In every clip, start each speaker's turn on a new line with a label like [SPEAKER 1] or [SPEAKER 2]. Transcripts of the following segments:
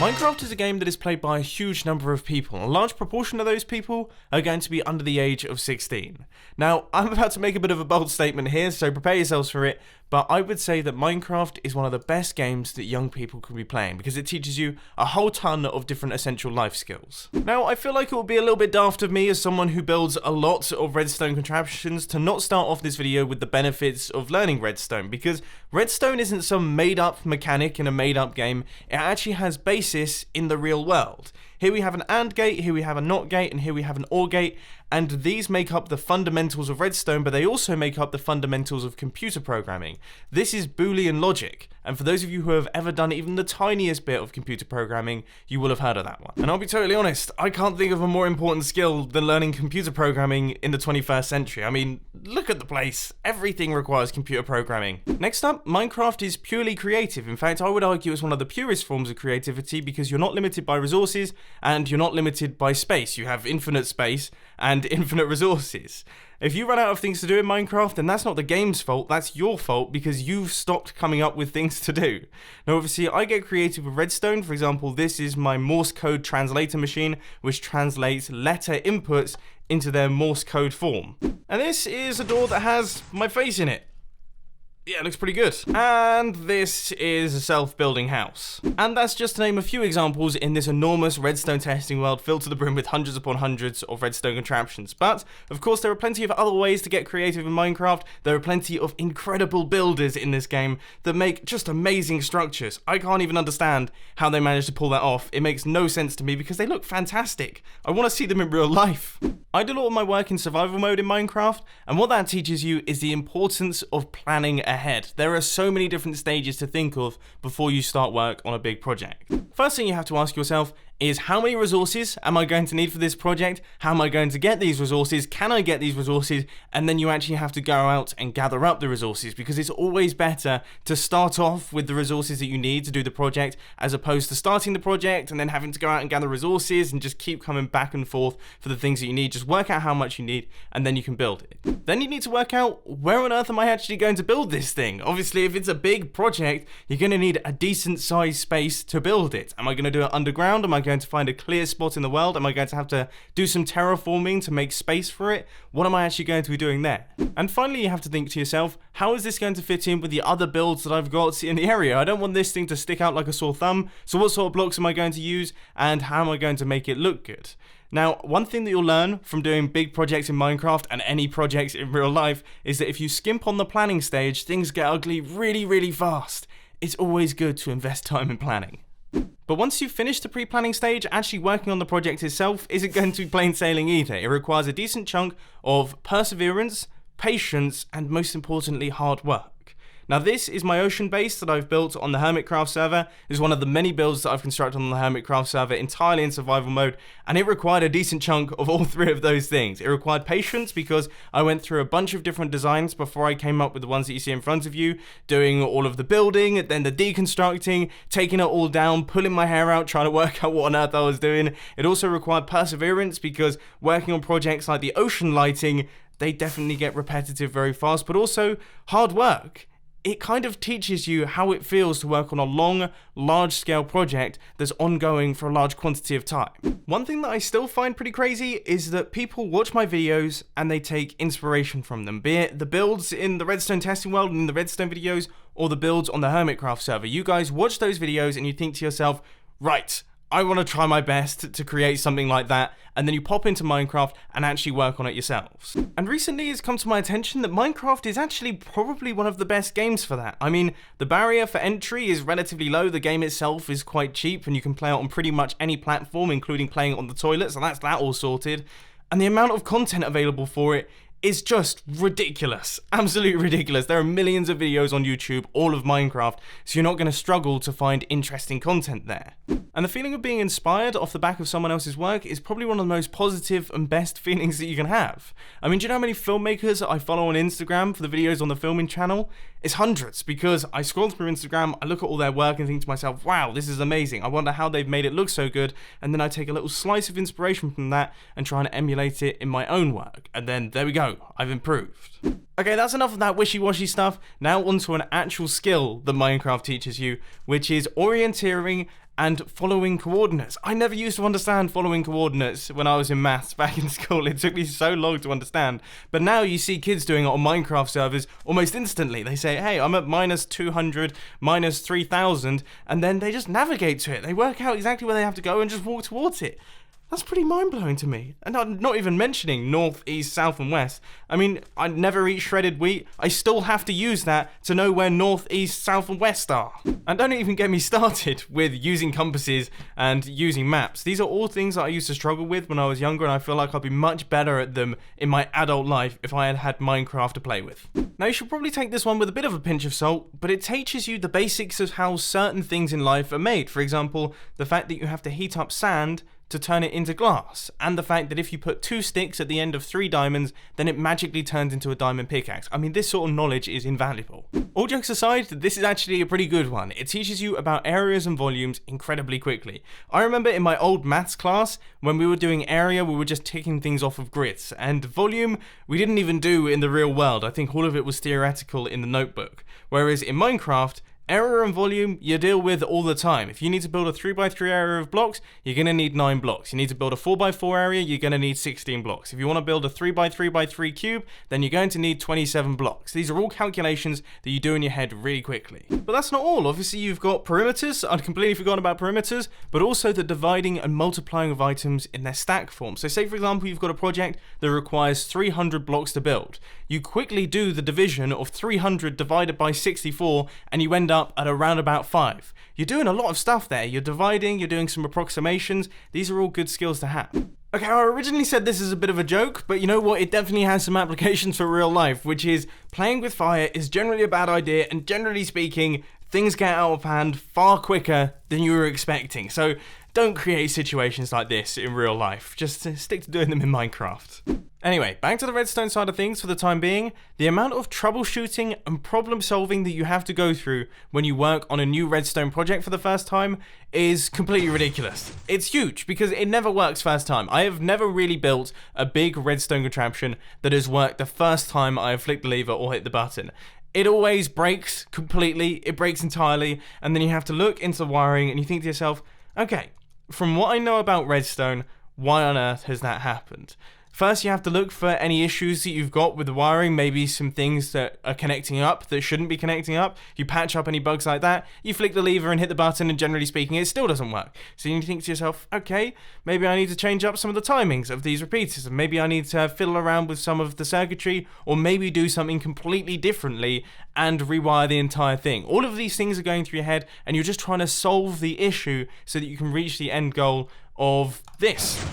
[SPEAKER 1] Minecraft is a game that is played by a huge number of people. A large proportion of those people are going to be under the age of 16. Now, I'm about to make a bit of a bold statement here, so prepare yourselves for it, but I would say that Minecraft is one of the best games that young people can be playing because it teaches you a whole ton of different essential life skills. Now, I feel like it would be a little bit daft of me as someone who builds a lot of redstone contraptions to not start off this video with the benefits of learning redstone, because redstone isn't some made-up mechanic in a made-up game. It actually has basis in the real world. Here we have an AND gate, here we have a NOT gate, and here we have an OR gate, and these make up the fundamentals of redstone, but they also make up the fundamentals of computer programming. This is Boolean Logic, and for those of you who have ever done even the tiniest bit of computer programming, you will have heard of that one. And I'll be totally honest, I can't think of a more important skill than learning computer programming in the 21st century. I mean, look at the place. Everything requires computer programming. Next up, Minecraft is purely creative. In fact, I would argue it's one of the purest forms of creativity because you're not limited by resources and you're not limited by space. You have infinite space and infinite resources. If you run out of things to do in Minecraft, then that's not the game's fault, that's your fault because you've stopped coming up with things to do. Now obviously I get creative with redstone. For example, this is my Morse code translator machine, which translates letter inputs into their Morse code form. And this is a door that has my face in it. Yeah, it looks pretty good. And this is a self-building house. And that's just to name a few examples in this enormous redstone testing world filled to the brim with hundreds upon hundreds of redstone contraptions. But, of course, there are plenty of other ways to get creative in Minecraft. There are plenty of incredible builders in this game that make just amazing structures. I can't even understand how they managed to pull that off. It makes no sense to me because they look fantastic. I want to see them in real life. I do a lot of my work in survival mode in Minecraft, and what that teaches you is the importance of planning ahead. There are so many different stages to think of before you start work on a big project. First thing you have to ask yourself is, how many resources am I going to need for this project? How am I going to get these resources? Can I get these resources? And then you actually have to go out and gather up the resources, because it's always better to start off with the resources that you need to do the project, as opposed to starting the project and then having to go out and gather resources and just keep coming back and forth for the things that you need. Just work out how much you need and then you can build it. Then you need to work out, where on earth am I actually going to build this thing? Obviously, if it's a big project, you're going to need a decent sized space to build it. Am I going to do it underground? Am I going to find a clear spot in the world? Am I going to have to do some terraforming to make space for it? What am I actually going to be doing there? And finally, you have to think to yourself, how is this going to fit in with the other builds that I've got in the area? I don't want this thing to stick out like a sore thumb, so what sort of blocks am I going to use, and how am I going to make it look good? Now, one thing that you'll learn from doing big projects in Minecraft and any projects in real life is that if you skimp on the planning stage, things get ugly really, really fast. It's always good to invest time in planning. But once you've finished the pre-planning stage, actually working on the project itself isn't going to be plain sailing either. It requires a decent chunk of perseverance, patience, and most importantly, hard work. Now this is my ocean base that I've built on the Hermitcraft server. It's one of the many builds that I've constructed on the Hermitcraft server entirely in survival mode, and it required a decent chunk of all three of those things. It required patience because I went through a bunch of different designs before I came up with the ones that you see in front of you, doing all of the building, then the deconstructing, taking it all down, pulling my hair out, trying to work out what on earth I was doing. It also required perseverance because working on projects like the ocean lighting, they definitely get repetitive very fast, but also hard work. It kind of teaches you how it feels to work on a long, large-scale project that's ongoing for a large quantity of time. One thing that I still find pretty crazy is that people watch my videos and they take inspiration from them, be it the builds in the redstone testing world and in the redstone videos, or the builds on the Hermitcraft server. You guys watch those videos and you think to yourself, right, I want to try my best to create something like that, and then you pop into Minecraft and actually work on it yourselves. And recently it's come to my attention that Minecraft is actually probably one of the best games for that. I mean, the barrier for entry is relatively low, the game itself is quite cheap, and you can play it on pretty much any platform, including playing it on the toilet, so that's that all sorted. And the amount of content available for it is just ridiculous. Absolutely ridiculous. There are millions of videos on YouTube, all of Minecraft, so you're not going to struggle to find interesting content there. And the feeling of being inspired off the back of someone else's work is probably one of the most positive and best feelings that you can have. I mean, do you know how many filmmakers I follow on Instagram for the videos on the filming channel? It's hundreds, because I scroll through Instagram, I look at all their work and think to myself, wow, this is amazing. I wonder how they've made it look so good. And then I take a little slice of inspiration from that and try and emulate it in my own work. And then there we go, I've improved. Okay, that's enough of that wishy-washy stuff. Now onto an actual skill that Minecraft teaches you, which is orienteering and following coordinates. I never used to understand following coordinates when I was in maths back in school. It took me so long to understand. But now you see kids doing it on Minecraft servers almost instantly. They say, hey, I'm at -200, -3000, and then they just navigate to it. They work out exactly where they have to go and just walk towards it. That's pretty mind-blowing to me. And I'm not even mentioning north, east, south, and west. I mean, I never eat shredded wheat. I still have to use that to know where north, east, south, and west are. And don't even get me started with using compasses and using maps. These are all things that I used to struggle with when I was younger, and I feel like I'd be much better at them in my adult life if I had had Minecraft to play with. Now, you should probably take this one with a bit of a pinch of salt, but it teaches you the basics of how certain things in life are made. For example, the fact that you have to heat up sand to turn it into glass, and the fact that if you put 2 sticks at the end of 3 diamonds, then it magically turns into a diamond pickaxe. I mean, this sort of knowledge is invaluable. All jokes aside, this is actually a pretty good one. It teaches you about areas and volumes incredibly quickly. I remember in my old maths class, when we were doing area, we were just ticking things off of grids, and volume, we didn't even do in the real world. I think all of it was theoretical in the notebook. Whereas in Minecraft, area and volume, you deal with all the time. If you need to build a 3x3 area of blocks, you're going to need 9 blocks. You need to build a 4x4 area, you're going to need 16 blocks. If you want to build a 3x3x3 cube, then you're going to need 27 blocks. These are all calculations that you do in your head really quickly. But that's not all. Obviously, you've got perimeters. I'd completely forgotten about perimeters, but also the dividing and multiplying of items in their stack form. So say, for example, you've got a project that requires 300 blocks to build. You quickly do the division of 300 divided by 64, and you end up at around about 5. You're doing a lot of stuff there. You're dividing, you're doing some approximations. These are all good skills to have. Okay, I originally said this is a bit of a joke, but you know what? It definitely has some applications for real life, which is playing with fire is generally a bad idea, and generally speaking, things get out of hand far quicker than you were expecting. So don't create situations like this in real life. Just stick to doing them in Minecraft. Anyway, back to the redstone side of things for the time being. The amount of troubleshooting and problem solving that you have to go through when you work on a new redstone project for the first time is completely ridiculous. It's huge because it never works first time. I have never really built a big redstone contraption that has worked the first time I have flicked the lever or hit the button. It always breaks completely, it breaks entirely, and then you have to look into the wiring and you think to yourself, okay, from what I know about redstone, why on earth has that happened? First, you have to look for any issues that you've got with the wiring, maybe some things that are connecting up that shouldn't be connecting up. You patch up any bugs like that, you flick the lever and hit the button, and generally speaking, it still doesn't work. So you think to yourself, okay, maybe I need to change up some of the timings of these repeaters, and maybe I need to fiddle around with some of the circuitry, or maybe do something completely differently and rewire the entire thing. All of these things are going through your head, and you're just trying to solve the issue so that you can reach the end goal of this.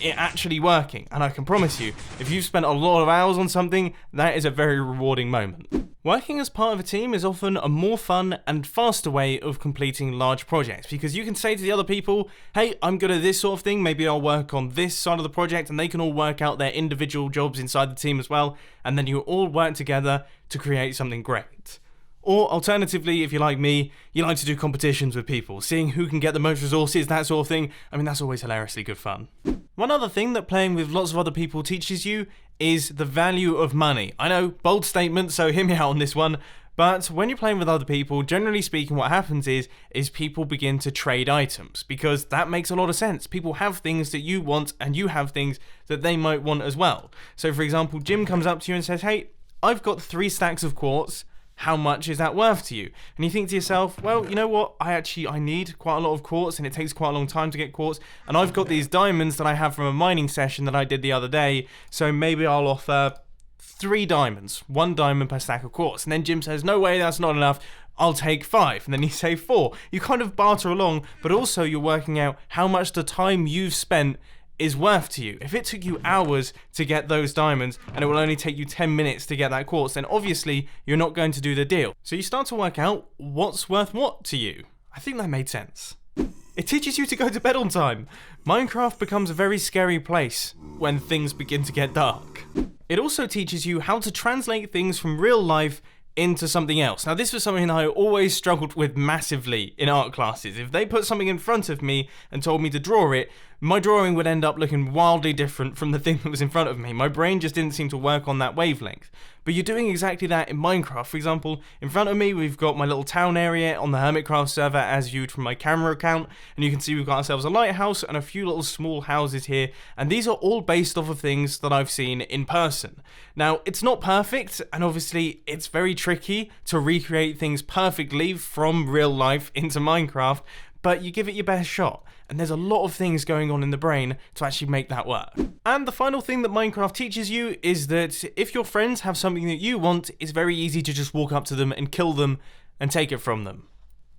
[SPEAKER 1] It actually working, and I can promise you, if you've spent a lot of hours on something, that is a very rewarding moment. Working as part of a team is often a more fun and faster way of completing large projects, because you can say to the other people, hey, I'm good at this sort of thing, maybe I'll work on this side of the project, and they can all work out their individual jobs inside the team as well, and then you all work together to create something great. Or alternatively, if you're like me, you like to do competitions with people, seeing who can get the most resources, that sort of thing. I mean, that's always hilariously good fun. One other thing that playing with lots of other people teaches you is the value of money. I know, bold statement, so hear me out on this one. But when you're playing with other people, generally speaking, what happens is people begin to trade items, because that makes a lot of sense. People have things that you want, and you have things that they might want as well. So for example, Jim comes up to you and says, hey, I've got 3 stacks of quartz. How much is that worth to you? And you think to yourself, well, you know what? I need quite a lot of quartz, and it takes quite a long time to get quartz. And I've got these diamonds that I have from a mining session that I did the other day. So maybe I'll offer 3 diamonds, 1 diamond per stack of quartz. And then Jim says, no way, that's not enough. I'll take 5. And then you say 4. You kind of barter along, but also you're working out how much the time you've spent is worth to you. If it took you hours to get those diamonds and it will only take you 10 minutes to get that quartz, then obviously you're not going to do the deal. So you start to work out what's worth what to you. I think that made sense. It teaches you to go to bed on time. Minecraft becomes a very scary place when things begin to get dark. It also teaches you how to translate things from real life into something else. Now, this was something that I always struggled with massively in art classes. If they put something in front of me and told me to draw it, my drawing would end up looking wildly different from the thing that was in front of me. My brain just didn't seem to work on that wavelength. but you're doing exactly that in Minecraft. For example, in front of me, we've got my little town area on the Hermitcraft server as viewed from my camera account, and you can see we've got ourselves a lighthouse and a few little small houses here, and these are all based off of things that I've seen in person. Now, it's not perfect, and obviously it's very tricky to recreate things perfectly from real life into Minecraft, but you give it your best shot, and there's a lot of things going on in the brain to actually make that work. And the final thing that Minecraft teaches you is that if your friends have something that you want, it's very easy to just walk up to them and kill them and take it from them.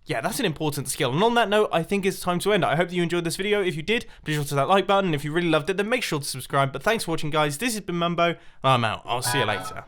[SPEAKER 1] Yeah, that's an important skill. And on that note, I think it's time to end. I hope that you enjoyed this video. If you did, be sure to hit that like button. If you really loved it, then make sure to subscribe. But thanks for watching, guys. This has been Mumbo, and I'm out. I'll see you later.